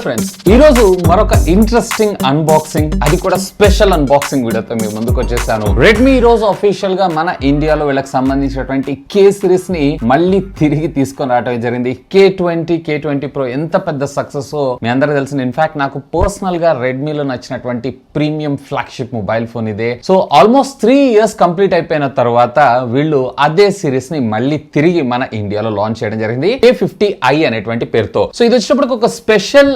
Friends, ఈ రోజు మరొక ఇంట్రెస్టింగ్ అన్బాక్సింగ్, అది కూడా స్పెషల్ అన్బాక్సింగ్ వీడియోతో మీ ముందుకు వచ్చేసాను. రెడ్మీ ఈ రోజు అఫీషియల్ గా మన ఇండియాలో వీళ్ళకి సంబంధించినటువంటి కే సిరీస్ ని మళ్ళీ తిరిగి తీసుకొని రావడం జరిగింది. K20 Pro ఎంత పెద్ద సక్సెస్ మీ అందరికీ తెలిసింది. ఇన్ఫాక్ట్ నాకు పర్సనల్ గా రెడ్మీలో నచ్చినటువంటి ప్రీమియం ఫ్లాగ్షిప్ మొబైల్ ఫోన్ ఇదే. సో ఆల్మోస్ట్ 3 years కంప్లీట్ అయిపోయిన తర్వాత వీళ్ళు అదే సిరీస్ ని మళ్ళీ తిరిగి మన ఇండియాలో లాంచ్ చేయడం జరిగింది, K50i అనేటువంటి పేరుతో. సో ఇది వచ్చినప్పుడు ఒక స్పెషల్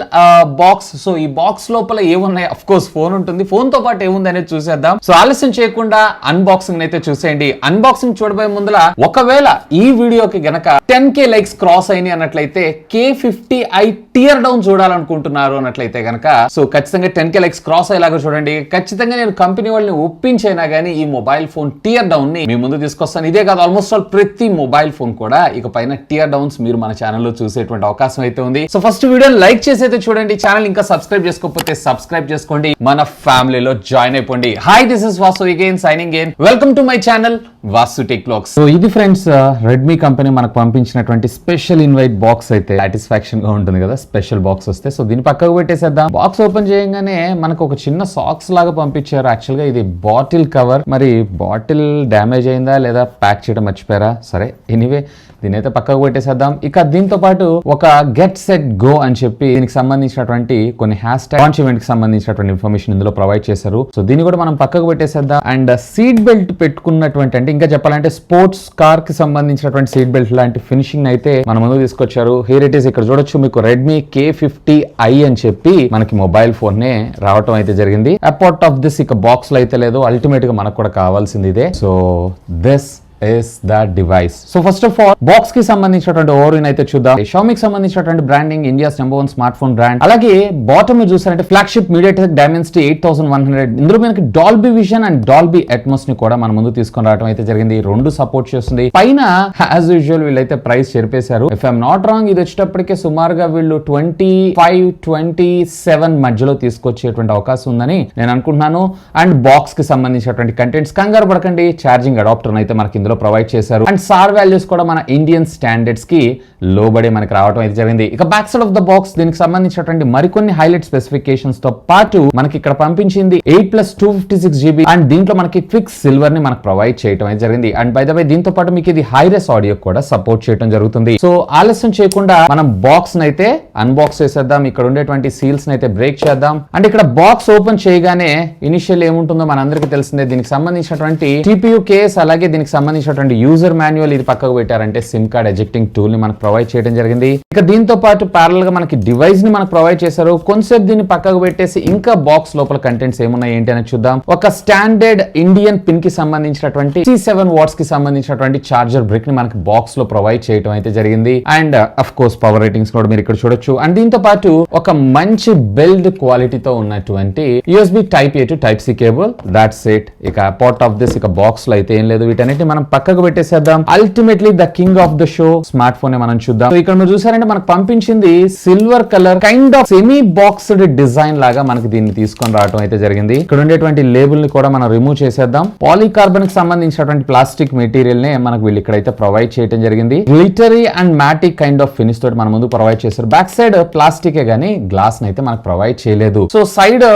బాక్స్. సో ఈ బాక్స్ లోపల ఏమున్నాయి, అఫ్ కోర్స్ ఫోన్ ఉంటుంది, ఫోన్ తో పాటు ఏముంది అనేది చూసేద్దాం. సో ఆలస్యం చేయకుండా అన్బాక్సింగ్ అయితే చూసేయండి. అన్బాక్సింగ్ చూడబోయే ముందులా ఒకవేళ ఈ వీడియోకి గనక 10K లైక్స్ క్రాస్ అయినాయి అన్నట్లయితే K50i టియర్ డౌన్ చూడాలనుకుంటున్నారు అన్నట్లయితే గనక సో ఖచ్చితంగా 10K లైక్స్ క్రాస్ అయ్యేలాగా చూడండి. ఖచ్చితంగా నేను కంపెనీ వాళ్ళని ఒప్పించైనా గానీ ఈ మొబైల్ ఫోన్ టియర్ డౌన్ ని మీ ముందు తీసుకొస్తాను. ఇదే కాదు, ఆల్మోస్ట్ ఆల్ ప్రతి మొబైల్ ఫోన్ కూడా ఇక పైన టియర్ డౌన్స్ మీరు మన ఛానల్లో చూసేటువంటి అవకాశం అయితే ఉంది. సో ఫస్ట్ వీడియోని లైక్ చేసి అయితే చూడండి. ఛానల్ ఇంకా సబ్స్క్రైబ్ చేసుకోకపోతే సబ్స్క్రైబ్ చేసుకోండి, మన ఫ్యామిలీలో జాయిన్ అయిపోండి. Hi, this is Vasu again signing in. Welcome to my channel Vaasutechvlogs. So ఇది ఫ్రెండ్స్, రెడ్మీ కంపెనీ మనకు పంపించినటువంటి స్పెషల్ ఇన్వైట్ బాక్స్ అయితే సాటిస్ఫాక్షన్ గా ఉంటుంది కదా స్పెషల్ బాక్స్ వస్తే. సో దీన్ని పక్కకు పెట్టేసేద్దాం. బాక్స్ ఓపెన్ చేయగానే మనకు ఒక చిన్న సాక్స్ లాగా పంపించారు. యాక్చువల్ గా ఇది బాటిల్ కవర్. మరి బాటిల్ డ్యామేజ్ అయిందా లేదా ప్యాక్ చేయడం మర్చిపోయారా? సరే, ఎనీవే దీని అయితే పక్కకు పెట్టేసేద్దాం. ఇక దీంతో పాటు ఒక గెట్ సెట్ గో అని చెప్పి దీనికి సంబంధించినటువంటి కొన్ని హ్యాష్ ట్యాగ్ లాంచ్ ఈవెంట్ కి సంబంధించినటువంటి ఇన్ఫర్మేషన్ ఇందులో ప్రొవైడ్ చేశారు. సో దీన్ని కూడా మనం పక్కకు పెట్టేసేద్దాం. అండ్ సీట్ బెల్ట్ పెట్టుకున్నటువంటి, అంటే ఇంకా చెప్పాలంటే స్పోర్ట్స్ కార్ కి సంబంధించినటువంటి సీట్ బెల్ట్ లాంటి ఫినిషింగ్ అయితే మన ముందు తీసుకొచ్చారు. Here it is. ఇక్కడ చూడొచ్చు మీకు రెడ్మీ K50i అని చెప్పి మనకి మొబైల్ ఫోన్ నే రావటం అయితే జరిగింది. అపార్ట్ ఆఫ్ దిస్ ఇక బాక్స్ లో అయితే లేదు, అల్టిమేట్ గా మనకు కూడా కావాల్సింది ఇదే. So this is that device. So first of all, box కి సంబంధించినటువంటి ఓవర్ అయితే చూద్దాం. Xiaomi కి సంబంధించినటువంటి branding, India's number 1 smart phone brand. అలాగే బాటమ్ చూసారంటే ఫ్లాగ్షిప్ MediaTek Dimensity 8100. ఇందులో మనకి Dolby vision and Dolby Atmos ని కూడా మన ముందు తీసుకొని రావడం అయితే జరిగింది. రెండు సపోర్ట్ చేస్తుంది. పైన యాజ్ యూజువల్ వీళ్ళైతే ప్రైస్ చెరిపేశారు. ఇఫ్ ఐఎమ్ నాట్ రాంగ్, ఇది వచ్చేటప్పటికే సుమారుగా వీళ్ళు 25-27 మధ్యలో తీసుకొచ్చేటువంటి అవకాశం ఉందని నేను అనుకుంటున్నాను. అండ్ బాక్స్ కి సంబంధించినటువంటి కంటెంట్స్ కంగారు పడకండి, ఛార్జింగ్ అడాప్టర్ అయితే మనకి ప్రొవైడ్ చేశారు. అండ్ సార్ వాల్యూస్ కూడా మన ఇండియన్ స్టాండర్డ్స్ కి లోబడి మనకి రావడం అయితే జరిగింది. ఇక back side of the box దీనికి సంబంధించినటువంటి మరికొన్ని హైలైట్ స్పెసిఫికేషన్స్ తో పాటు మనకి ఇక్కడ పంపించింది 8+256GB అండ్ దీంట్లో మనకి క్విక్ సిల్వర్ ని మనకు ప్రొవైడ్ చేయడం అయితే జరిగింది. అండ్ బై ద వే దీంతో పాటు మీకు ఇది హైరెస్ ఆడియో కూడా సపోర్ట్ చేయడం జరుగుతుంది. సో ఆలస్యం చేయకుండా మనం బాక్స్ అయితే అన్బాక్స్ చేసేద్దాం. ఇక్కడ ఉండేటువంటి సీల్స్ అయితే బ్రేక్ చేద్దాం. అండ్ ఇక్కడ బాక్స్ ఓపెన్ చేయగానే ఇనిషియల్ ఏముంటుందో మనందరికీ తెలిసిందే. దీనికి సంబంధించినటువంటి CPU కేస్, అలాగే దీనికి సంబంధించినటువంటి యూజర్ మాన్యువల్ ఇది పక్కకు పెట్టారంటే సిమ్ కార్డ్ ఎజెక్టింగ్ టూల్ ని మనకు ప్రొవైడ్ చేయడం జరిగింది. ఇక దీంతో పాటు ప్యారల్ గా మనకి డివైస్ ని మనకు ప్రొవైడ్ చేశారు. కొంచెం దీన్ని పక్కకు పెట్టేసి ఇంకా బాక్స్ లోపల కంటెంట్స్ ఏమున్నాయి ఏంటి అని చూద్దాం. ఒక స్టాండర్డ్ ఇండియన్ పిన్ కి సంబంధించినటువంటి 7 వాట్స్ కి సంబంధించినటువంటి చార్జర్ బ్రిక్ ని మనకి బాక్స్ లో ప్రొవైడ్ చేయడం అయితే జరిగింది. And of course power ratings కూడా మీరు ఇక్కడ చూడొచ్చు. అండ్ దీంతో పాటు ఒక మంచి బిల్డ్ క్వాలిటీతో ఉన్నటువంటి USB Type A to Type C cable. That's it. ఇక పార్ట్ ఆఫ్ దిస్ ఇక బాక్స్ లో అయితే ఏం లేదు. వీటన్నిటి మనం పక్కకు పెట్టేసేద్దాం. Ultimately the king of the show smart phone మనం చూద్దాం. ఇక్కడ మీరు చూసారంటే మనకు పంపించింది silver colour kind of semi boxed design లాగా మనకి దీన్ని తీసుకొని రావడం అయితే జరిగింది. ఇక్కడ ఉండేటువంటి లేబుల్ ని కూడా మనం రిమూవ్ చేసేద్దాం. పాలీకార్బన్ కి సంబంధించినటువంటి ప్లాస్టిక్ మెటీరియల్ నే మనకు వీళ్ళు ఇక్కడైతే ప్రొవైడ్ చేయడం జరిగింది. Glittery and matte kind of finish తోటి మన ముందు ప్రొవైడ్ చేశారు. బ్యాక్ సైడ్ ప్లాస్టికే గానీ గ్లాస్ అయితే మనకు ప్రొవైడ్ చేయలేదు. సో సైడ్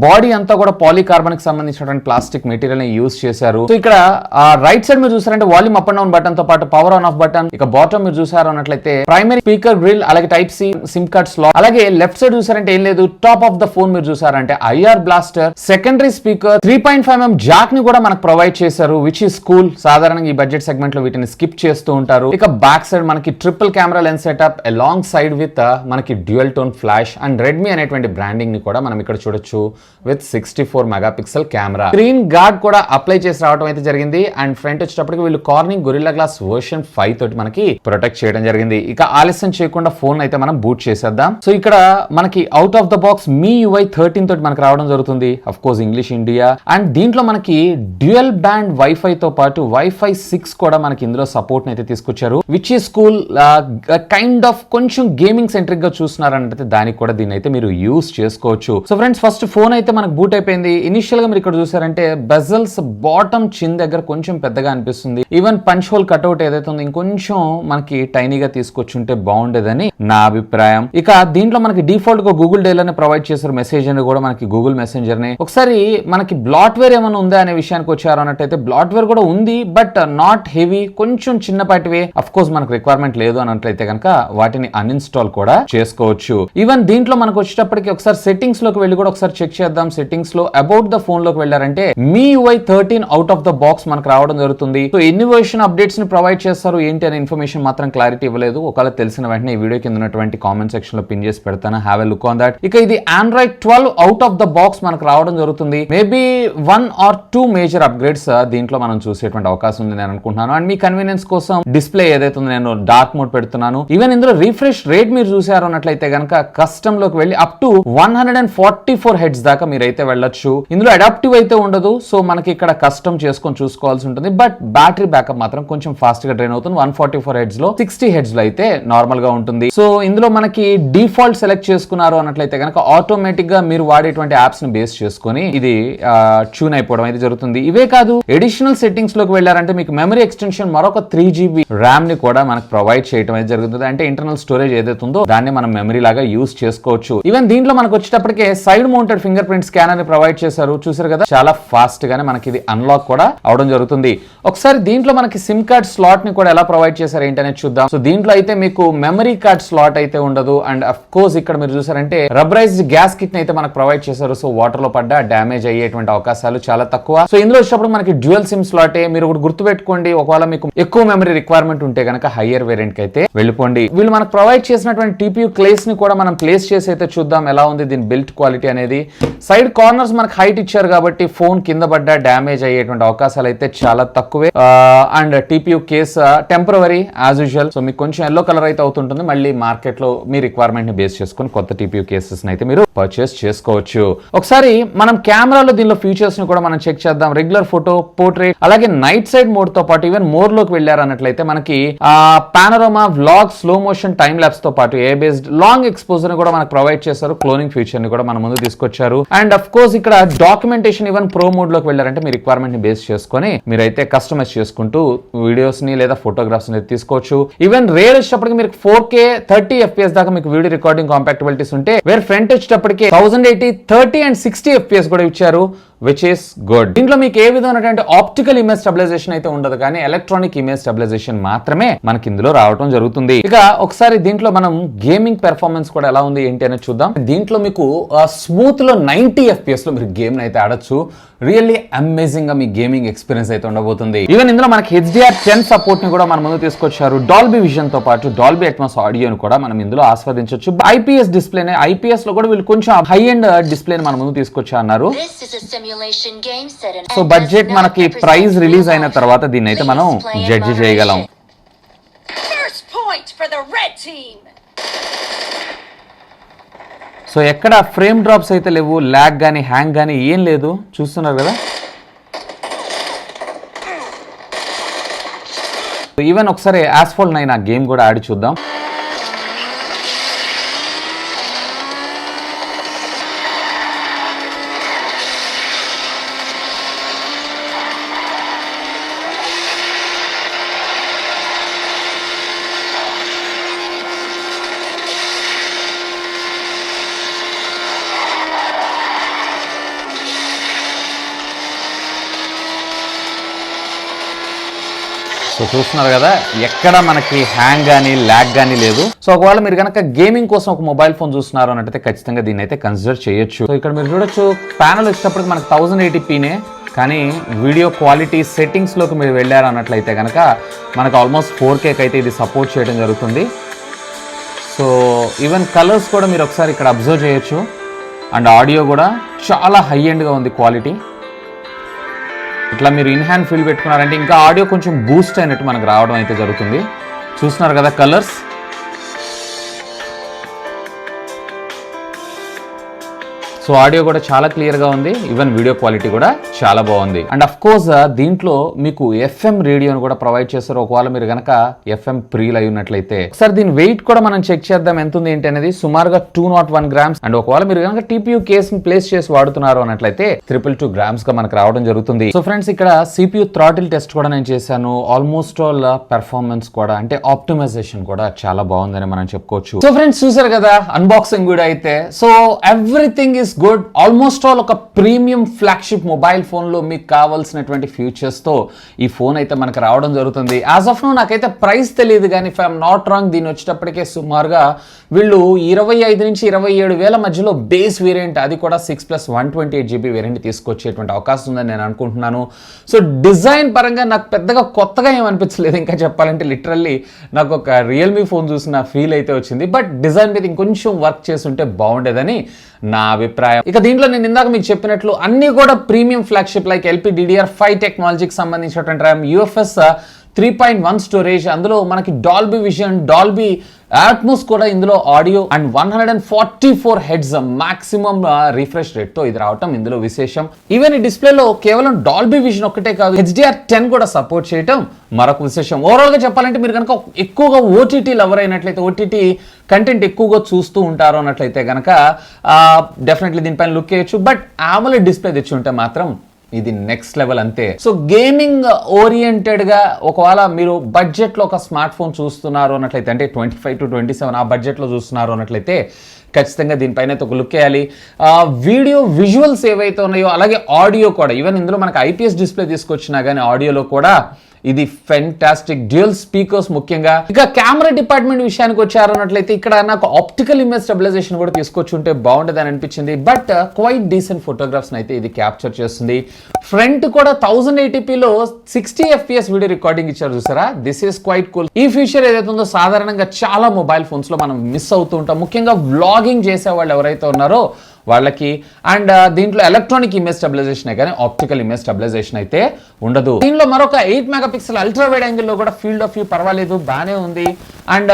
బాడీ అంతా కూడా పాలీకార్బన్ కి సంబంధించినటువంటి ప్లాస్టిక్ మెటీరియల్ ని యూజ్ చేశారు. సో ఇక్కడ రైట్ సైడ్ మీరు చూసారంటే volume up and down button తో పాటు పవర్ ఆన్ ఆఫ్ బటన్. ఇక బాటమ్ మీరు చూసారు అన్నట్లయితే ప్రైమరీ స్పీకర్ గ్రిల్, అలాగే type C SIM card slot. అలాగే లెఫ్ట్ సైడ్ చూసారంటే ఏం లేదు. టాప్ ఆఫ్ ద ఫోన్ మీరు చూసారంటే IR blaster, secondary speaker, 3.5mm Jack ని కూడా మనకు ప్రొవైడ్ చేశారు, విచ్ ఇస్ కూల్. సాధారణంగా ఈ బడ్జెట్ సెగ్మెంట్ లో వీటిని స్కిప్ చేస్తూ ఉంటారు. ఇక బ్యాక్ సైడ్ మనకి triple camera lens setup alongside with మనకి dual tone flash and Redmi అనేటువంటి బ్రాండింగ్ ని కూడా మనం ఇక్కడ చూడొచ్చు with 64 megapixel camera. Screen guard కూడా అప్లై చేసి రావడం అయితే జరిగింది. అండ్ ఫ్రంట్ వచ్చేటప్పటికి వీళ్ళు కార్నింగ్ గొరిల్లా గ్లాస్ వర్షన్ 5 తోటి మనకి ప్రొటెక్ట్ చేయడం జరిగింది. ఇక ఆలస్యం చేయకుండా ఫోన్ అయితే మనం బూట్ చేసేద్దాం. సో ఇక్కడ మనకి out of the box MIUI 13 తోటి మనకి రావడం జరుగుతుంది. Of course English India. And దీంట్లో మనకి డ్యూయల్ బ్యాండ్ వైఫై తో పాటు వైఫై 6 కూడా మనకి ఇందులో సపోర్ట్ అయితే తీసుకొచ్చారు, which is cool. Kind of కొంచెం గేమింగ్ సెంట్రిక్ గా చూస్తున్నారంటే దానికి కూడా దీన్ని అయితే మీరు యూస్ చేసుకోవచ్చు. సో ఫ్రెండ్స్, ఫస్ట్ ఫోన్ అయితే మనకు బూట్ అయిపోయింది. ఇనిషియల్ గా మీరు ఇక్కడ చూసారంటే బెజల్స్ బాటమ్ చిన్ దగ్గర కొంచెం పెద్దగా అనిపిస్తుంది. చేస్తుంది. ఈవెన్ పంచ్ హోల్ కట్అవుట్ ఏదైతే ఉందో ఇంకొంచెం మనకి టైనీగా తీసుకొచ్చుంటే బాగుండేదని నా అభిప్రాయం. ఇక దీంట్లో మనకి డిఫాల్ట్ గా గూగుల్ డైలర్ ని ప్రొవైడ్ చేశారు, మెసేజర్ ని కూడా మనకి గూగుల్ మెసెంజర్ ని. ఒకసారి మనకి బ్లాట్వేర్ ఏమైనా ఉందా అనే విషయానికి వచ్చారు అన్నట్టయితే బ్లాట్వేర్ కూడా ఉంది, బట్ నాట్ హెవీ, కొంచెం చిన్నపాటివే. అఫ్ కోర్స్ మనకు రిక్వైర్మెంట్ లేదు అన్నట్లయితే కనుక వాటిని అన్ఇన్స్టాల్ కూడా చేసుకోవచ్చు. ఈవెన్ దీంట్లో మనకు వచ్చేటప్పటికి ఒకసారి సెట్టింగ్స్ లోకి వెళ్ళి కూడా ఒకసారి చెక్ చేద్దాం. సెట్టింగ్స్ లో అబౌట్ ద ఫోన్ లోకి వెళ్ళారంటే MIUI 13 out of the box మనకు రావడం జరుగుతుంది. సో ఎన్ని వర్షన్ అప్డేట్స్ ని ప్రొవైడ్ చేస్తారు ఏంటి అనే ఇన్ఫర్మేషన్ మాత్రం క్లారిటీ ఇవ్వలేదు. ఒకవేళ తెలిసిన వెంటనే ఈ వీడియో కింద ఉన్నటువంటి కామెంట్ సెక్షన్ లో పిన్ చేసి పెడతాను, have a look on that. ఇక ఇది Android 12 out of the box మనకు రావడం జరుగుతుంది. మేబీ 1 or 2 మేజర్ అప్గ్రేడ్స్ దీంట్లో మనం చూసేటువంటి అవకాశం ఉంది నేను అనుకుంటున్నాను. అండ్ మీ కన్వీనియన్స్ కోసం డిస్ప్లే ఏదైతే ఉందో నేను డార్క్ మోడ్ పెడుతున్నాను. ఈవెన్ ఇందులో రిఫ్రెష్ రేట్ మీరు చూసారు అన్నట్లయితే కనుక కస్టమ్ లోకి వెళ్ళి అప్ టు 144 హెడ్స్ దాకా మీరైతే వెళ్ళొచ్చు. ఇందులో అడాప్టివ్ అయితే ఉండదు, సో మనకి ఇక్కడ కస్టమ్ చేసుకొని చూసుకోవాల్సి ఉంటుంది. బట్ బ్యాటరీ బ్యాకప్ మాత్రం కొంచెం ఫాస్ట్ గా డ్రైన్ అవుతుంది. 144 హెడ్స్ లో 60 హెడ్స్ లో అయితే నార్మల్ గా ఉంటుంది. సో ఇందులో మనకి డిఫాల్ట్ సెలెక్ట్ చేసుకున్నారు అన్నట్లయితే కనుక ఆటోమేటిక్ గా మీరు వాడేటువంటి యాప్స్ ని బేస్ చేసుకొని ఇది ట్యూన్ అయిపోవడం అయితే జరుగుతుంది. ఇవే కాదు, ఎడిషనల్ సెట్టింగ్స్ లోకి వెళ్ళారంటే మీకు మెమరీ ఎక్స్టెన్షన్ మరొక 3GB ర్యామ్ ని కూడా మనకు ప్రొవైడ్ చేయడం అయితే జరుగుతుంది. అంటే ఇంటర్నల్ స్టోరేజ్ ఏదైతే ఉందో దాన్ని మనం మెమరీ లాగా యూస్ చేసుకోవచ్చు. ఈవెన్ దీంట్లో మనకు వచ్చేటప్పటికే side mounted finger print scanner ని ప్రొవైడ్ చేశారు. చూసారు కదా, చాలా ఫాస్ట్ గానే మనకి ఇది అన్లాక్ కూడా అవడం జరుగుతుంది. ఒకసారి దీంట్లో మనకి సిమ్ కార్డ్ స్లాట్ ని కూడా ఎలా ప్రొవైడ్ చేశారు ఏంటనేది చూద్దాం. సో దీంట్లో అయితే మీకు మెమరీ కార్డ్ స్లాట్ అయితే ఉండదు. అండ్ అఫ్ కోర్స్ ఇక్కడ మీరు చూసారంటే రబ్బరైజ్డ్ గ్యాస్ కిట్ ని అయితే మనకు ప్రొవైడ్ చేశారు. సో వాటర్ లో పడ్డా డ్యామేజ్ అయ్యేటువంటి అవకాశాలు చాలా తక్కువ. సో ఇందులో వచ్చినప్పుడు మనకి డ్యూయల్ సిమ్ స్లాటే. మీరు ఒకటి గుర్తుపెట్టుకోండి, ఒకవేళ మీకు ఎక్కువ మెమరీ రిక్వైర్మెంట్ ఉంటే కనుక హయ్యర్ వేరియంట్ కి అయితే వెళ్ళిపోండి. వీళ్ళు మనకు ప్రొవైడ్ చేసినటువంటి TPU క్లేస్ ని కూడా మనం ప్లేస్ చేసి అయితే చూద్దాం ఎలా ఉంది దీని బిల్ట్ క్వాలిటీ అనేది. సైడ్ కార్నర్స్ మనకు హైట్ ఇచ్చారు కాబట్టి ఫోన్ కింద పడ్డా డ్యామేజ్ అయ్యేటువంటి అవకాశాలు అయితే చాలా తక్కువే. And TPU case temporary as usual. So మీకు కొంచెం ఎల్లో కలర్ అయితే అవుతుంటుంది. మళ్ళీ మార్కెట్ లో మీ రిక్వైర్మెంట్ ని బేస్ చేసుకుని కొత్త TPU కేసెస్ అయితే మీరు పర్చేస్ చేసుకోవచ్చు. ఒకసారి మనం కెమెరాలో దీనిలో ఫీచర్స్ ని కూడా మనం చెక్ చేద్దాం. రెగ్యులర్ ఫోటో, పోర్ట్రేట్, అలాగే నైట్ సైడ్ మోడ్ తో పాటు ఈవెన్ మోర్ లోకి వెళ్ళారు అన్నట్లయితే మనకి panorama, vlog, slow motion, time lapse తో పాటు ఏ బేస్డ్ లాంగ్ ఎక్స్పోజర్ ని కూడా మనకు ప్రొవైడ్ చేశారు. క్లోనింగ్ ఫీచర్ ని కూడా మన ముందు తీసుకొచ్చారు. అండ్ అఫ్ కోర్స్ ఇక్కడ డాక్యుమెంటేషన్ ఈవెన్ ప్రో మోడ్ లోకి వెళ్ళారంటే మీ రిక్వైర్మెంట్ ని బేస్ చేసుకొని మీరైతే కస్టమైజ్ చేసుకుంటూ వీడియోస్ ని లేదా ఫోటోగ్రాఫ్స్ ని తీసుకోవచ్చు. ఈవెన్ రేర్ వచ్చేటప్పటికి మీరు 4K 30 FPS దాకా మీకు వీడియో రికార్డింగ్ కాంపాక్టబిలిటీస్ ఉంటే, వేరే ఫ్రంట్ వచ్చేటప్పటికి 1080, 30 and 60 FPS కూడా ఇచ్చారు, విచ్ ఈస్ గుడ్. దీంట్లో మీకు ఏ విధమైనటువంటి ఆప్టికల్ ఇమేజ్ స్టెబిలైజేషన్ అయితే ఉండదు, కానీ ఎలక్ట్రానిక్ ఇమేజ్ స్టెబిలైజేషన్ మాత్రమే మనకి ఇందులో రావడం జరుగుతుంది. ఇక ఒకసారి దీంట్లో మనం గేమింగ్ పెర్ఫార్మెన్స్ కూడా ఎలా ఉంది ఏంటి అనేది చూద్దాం. దీంట్లో మీకు స్మూత్ లో 90 FPS లో మీరు గేమ్ అయితే ఆడొచ్చు. రియల్లీ అమేజింగ్ గా మీ గేమింగ్ ఎక్స్పీరియన్స్ అయితే ఉండబోతుంది. ఈవెన్ ఇందులో మనకి HDR10 సపోర్ట్ ని కూడా మన ముందు తీసుకొచ్చారు. డాల్బీ విజన్ తో పాటు డాల్బీ అట్మాస్ ఆడియోని కూడా మనం ఇందులో ఆస్వాదించవచ్చు. IPS డిస్ప్లేనే, IPS లో కూడా వీళ్ళు కొంచెం హై ఎండ్ డిస్ప్లేని మన ముందు తీసుకొచ్చా అన్నారు. సో బడ్జెట్ మనకి ప్రైస్ రిలీజ్ అయిన తర్వాత దీన్ని అయితే మనం జడ్జి చేయగలం. సో ఎక్కడ ఫ్రేమ్ డ్రాప్స్ అయితే లేవు, ల్యాగ్ గానీ హ్యాంగ్ గానీ ఏం లేదు, చూస్తున్నారు కదా. ఈవెన్ ఒకసారి యాస్ఫాల్ట్ 9 గేమ్ కూడా ఆడి చూద్దాం. సో చూస్తున్నారు కదా, ఎక్కడ మనకి హ్యాంగ్ కానీ ల్యాగ్ కానీ లేదు. సో ఒకవేళ మీరు కనుక గేమింగ్ కోసం ఒక మొబైల్ ఫోన్ చూస్తున్నారు అన్నట్టయితే ఖచ్చితంగా దీన్ని అయితే కన్సిడర్ చేయొచ్చు. సో ఇక్కడ మీరు చూడొచ్చు, ప్యానల్ వచ్చేటప్పటికి మనకి 1080pనే, కానీ వీడియో క్వాలిటీ సెట్టింగ్స్లోకి మీరు వెళ్ళారు అన్నట్లయితే కనుక మనకు ఆల్మోస్ట్ 4K అయితే ఇది సపోర్ట్ చేయడం జరుగుతుంది. సో ఈవెన్ కలర్స్ కూడా మీరు ఒకసారి ఇక్కడ అబ్జర్వ్ చేయొచ్చు. అండ్ ఆడియో కూడా చాలా హై ఎండ్గా ఉంది క్వాలిటీ. ఇట్లా మీరు ఇన్ హ్యాండ్ ఫీల్ పెట్టుకున్నారంటే ఇంకా ఆడియో కొంచెం బూస్ట్ అయినట్టు మనకు రావడం అయితే జరుగుతుంది. చూస్తున్నారు కదా కలర్స్. సో ఆడియో కూడా చాలా క్లియర్ గా ఉంది, ఈవెన్ వీడియో క్వాలిటీ కూడా చాలా బాగుంది. అండ్ అఫ్ కోర్స్ దీంట్లో మీకు FM రేడియోని కూడా ప్రొవైడ్ చేస్తారు. ఒకవేళ మీరు గనక FM ప్రీల్ అయి ఉన్నట్లయితే ఒకసారి దీని వెయిట్ కూడా మనం చెక్ చేద్దాం ఎంత ఉంది ఏంటి అనేది. సుమారుగా 201 గ్రామ్స్. అండ్ ఒకవేళ మీరు కనుక TPU కేస్ ని ప్లేస్ చేసి వాడుతున్నారు అన్నట్లయితే 222 గ్రామ్స్ గా మనకు రావడం జరుగుతుంది. సో ఫ్రెండ్స్ ఇక్కడ CPU థ్రాటిల్ టెస్ట్ కూడా నేను చేశాను. ఆల్మోస్ట్ ఆల్ పెర్ఫార్మెన్స్ కూడా అంటే ఆప్టిమైజేషన్ కూడా చాలా బాగుందని మనం చెప్పుకోవచ్చు. సో ఫ్రెండ్స్ చూసారు కదా అన్బాక్సింగ్ కూడా అయితే. So everything is good. Almost all ఒక ప్రీమియం ఫ్లాగ్షిప్ మొబైల్ ఫోన్ లో మీకు కావాల్సినటువంటి ఫీచర్స్ తో ఈ ఫోన్ అయితే మనకు రావడం జరుగుతుంది. యాజ్ ఆఫ్ నో నాకైతే ప్రైస్ తెలియదు, కానీ ఇఫ్ ఐఎమ్ నాట్ రాంగ్ దీని వచ్చేటప్పటికే సుమారుగా వీళ్ళు 25 నుంచి 27 వేల మధ్యలో బేస్ వేరియంట్, అది కూడా 6+128GB వేరియంట్ తీసుకొచ్చేటువంటి అవకాశం ఉందని నేను అనుకుంటున్నాను. సో డిజైన్ పరంగా నాకు పెద్దగా కొత్తగా ఏమనిపించలేదు. ఇంకా చెప్పాలంటే లిటరల్లీ నాకు ఒక రియల్మీ ఫోన్ చూసిన ఫీల్ అయితే వచ్చింది. బట్ డిజైన్ మీద ఇంకొంచెం వర్క్ చేసి ఉంటే బాగుండేదని నా అభిప్రాయం. ఇక దీంట్లో నేను ఇందాక మీకు చెప్పినట్లు అన్ని కూడా ప్రీమియం ఫ్లాగ్షిప్ లైక్ LPDDR5 టెక్నాలజీకి సంబంధించినటువంటి RAM, UFS 3.1 స్టోరేజ్, అందులో మనకి డాల్బీ విజన్, డాల్బీ అట్మోస్ కూడా ఇందులో audio, and 144 heads maximum refresh rate తో ఇది రావటం ఇందులో విశేషం. ఈవెన్ ఈ డిస్ప్లేలో కేవలం డాల్బీ విజన్ ఒక్కటే కాదు, HDR10 కూడా సపోర్ట్ చేయటం మరొక విశేషం. ఓవరాల్ గా చెప్పాలంటే మీరు కనుక ఎక్కువగా OTT లవర్ అయినట్లయితే, OTT కంటెంట్ ఎక్కువగా చూస్తూ ఉంటారు అన్నట్లయితే కనుక డెఫినెట్లీ దీనిపైన లుక్ చేయొచ్చు. బట్ AMOLED డిస్ప్లే తెచ్చి ఉంటే మాత్రం ఇది నెక్స్ట్ లెవెల్ అంతే. సో గేమింగ్ ఓరియంటెడ్ గా ఒకవేళ మీరు బడ్జెట్ లో ఒక స్మార్ట్ ఫోన్ చూస్తున్నారు అన్నట్లయితే, అంటే 25 to 27 ఆ బడ్జెట్ లో చూస్తున్నారు అన్నట్లయితే ఖచ్చితంగా దీనిపైన అయితే ఒక లుక్ వేయాలి. వీడియో విజువల్స్ ఏవైతే ఉన్నాయో అలాగే ఆడియో కూడా, ఈవెన్ ఇందులో మనకి IPS డిస్ప్లే తీసుకొచ్చినా కానీ ఆడియోలో కూడా ఇది ఫెంటాస్టిక్. డ్యూయల్ స్పీకర్స్ ముఖ్యంగా. ఇక కెమెరా డిపార్ట్మెంట్ విషయానికి వచ్చారన్నట్లయితే ఇక్కడ నాకు ఆప్టికల్ ఇమేజ్ స్టెబిలైజేషన్ కూడా తీసుకొచ్చుంటే బాగుండేదని అనిపించింది. బట్ క్వైట్ డీసెంట్ ఫోటోగ్రాఫ్స్ అయితే ఇది క్యాప్చర్ చేస్తుంది. ఫ్రంట్ కూడా 1080pలో 60 FPS వీడియో రికార్డింగ్ ఇచ్చారు చూసారా, దిస్ ఈస్ క్వైట్ కూల్. ఈ ఫీచర్ ఏదైతే ఉందో సాధారణంగా చాలా మొబైల్ ఫోన్స్ లో మనం మిస్ అవుతూ ఉంటాం, ముఖ్యంగా వ్లాగింగ్ చేసే వాళ్ళు ఎవరైతే ఉన్నారో వాళ్ళకి. అండ్ దీంట్లో ఎలక్ట్రానిక్ ఇమేజ్ స్టెబిలైజేషన్ కానీ ఆప్టికల్ ఇమేజ్ స్టెబిలైజేషన్ అయితే ఉండదు. దీనిలో మరొక 8 మెగాపిక్సెల్ అల్ట్రా వైడ్ యాంగిల్ లో కూడా ఫీల్డ్ ఆఫ్ వ్యూ పర్వాలేదు, బాగానే ఉంది. అండ్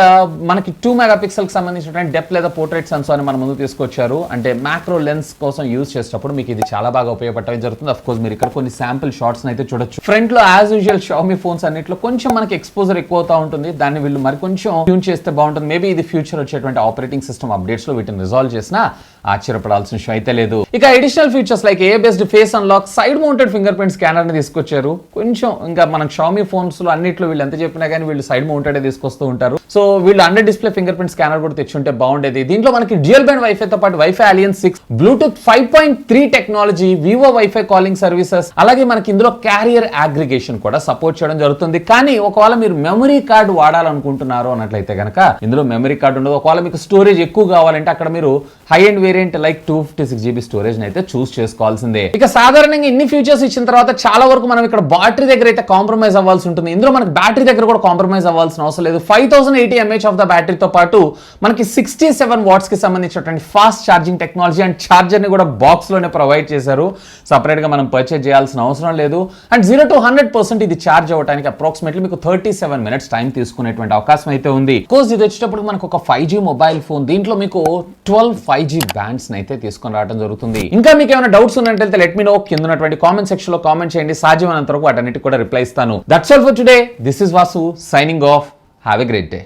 మనకి 2 మెగాపిక్సెల్ కి సంబంధించినటువంటి డెప్త్ లేదా పోర్ట్రేట్ సెన్సార్ ని మన ముందు తీసుకొచ్చారు. అంటే మ్యాక్రో లెన్స్ కోసం యూజ్ చేసేటప్పుడు మీకు ఇది చాలా బాగా ఉపయోగపడటం జరుగుతుంది. అఫ్ కోర్స్ మీరు ఇక్కడ కొన్ని శాంపుల్ షాట్స్ అయితే చూడొచ్చు. ఫ్రంట్ లో యాజ్ యూజువల్ షామీ ఫోన్స్ అన్నిట్లో కొంచెం మనకి ఎక్స్పోజర్ ఎక్కువ అవుతా ఉంటుంది, దాన్ని వీళ్ళు మరి కొంచెం ట్యూన్ చేస్తే బాగుంటుంది. మేబీ ఇది ఫ్యూచర్ వచ్చేటువంటి ఆపరేటింగ్ సిస్టమ్ అప్డేట్స్ లో వీటిని రిజాల్వ్ చేసినా ఆశ్చర్యపడాల్సిన విషయం అయితే లేదు. ఇక అడిషనల్ ఫీచర్స్ లైక్ ఏ based face unlock, side mounted finger print scanner ని తీసుకొచ్చారు. కొంచెం ఇంకా మనం షామీ ఫోన్స్ లో అన్నిట్లో వీళ్ళు ఎంత చెప్పినా కానీ వీళ్ళు సైడ్ మౌంటెడ్ తీసుకొస్తూ ఉంటారు. సో వీళ్ళు under display finger print scanner కూడా తెచ్చుంటే బాగుండేది. దీంట్లో మనకి డ్యూయల్ బ్యాండ్ వైఫై తో పాటు wifi alliance 6, Bluetooth 5.3 technology, Vivo wifi calling services, అలాగే మనకి ఇందులో క్యారియర్ అగ్రిగేషన్ కూడా సపోర్ట్ చేయడం జరుగుతుంది. కానీ ఒకవేళ మీరు మెమరీ కార్డు వాడాలనుకుంటున్నారు అన్నట్లయితే కనుక ఇందులో మెమరీ కార్డు ఉండదు. ఒకవేళ మీకు స్టోరేజ్ ఎక్కువ కావాలంటే అక్కడ మీరు high end variant like 256GB storage అయితే చూస్ చేసుకోవాల్సిందే. ఇక సాధారణంగా ఇన్ని ఫీచర్స్ ఇచ్చిన తర్వాత చాలా వరకు మనం ఇక్కడ బ్యాటరీ దగ్గర అయితే కాంప్రమైజ్ అవ్వాల్సి ఉంటుంది. ఇందులో మనకి బ్యాటరీ దగ్గర కూడా కాంప్రమైజ్ అవ్వాల్సిన అవసరం లేదు. 5080 mAh ఆఫ్ ద బ్యాటరీతో పాటు మనకి 67 వాట్స్ కి సంబంధించినటువంటి fast charging technology and charger ని కూడా బాక్స్ లోనే ప్రొవైడ్ చేశారు. సపరేట్ గా మనం పర్చేజ్ చేయాల్సిన అవసరం లేదు. అండ్ 0 to 100% ఇది ఛార్జ్ అవ్వడానికి అప్రాక్సిమేట్లీ మీకు 37 minutes టైం తీసుకునేటువంటి అవకాశం అయితే ఉంది. కోర్స్ ఇది వచ్చేటప్పుడు మనకు ఒక 5G మొబైల్ ఫోన్, దీంట్లో మీకు 12 5G బ్యాండ్స్ అయితే తీసుకొని రావడం జరుగుతుంది. ఇంకా మీకు ఏమైనా డౌట్స్ ఉన్నట్లయితే లెట్ మీ నో, కింద ఉన్నటువంటి కామెంట్ సెక్షన్ లో కామెంట్ చేయండి. సాధ్యమైనంత వరకు వాటన్నిటికి కూడా రిప్లై ఇస్తాను. That's all for today. This is Vasu signing off. Have a great day.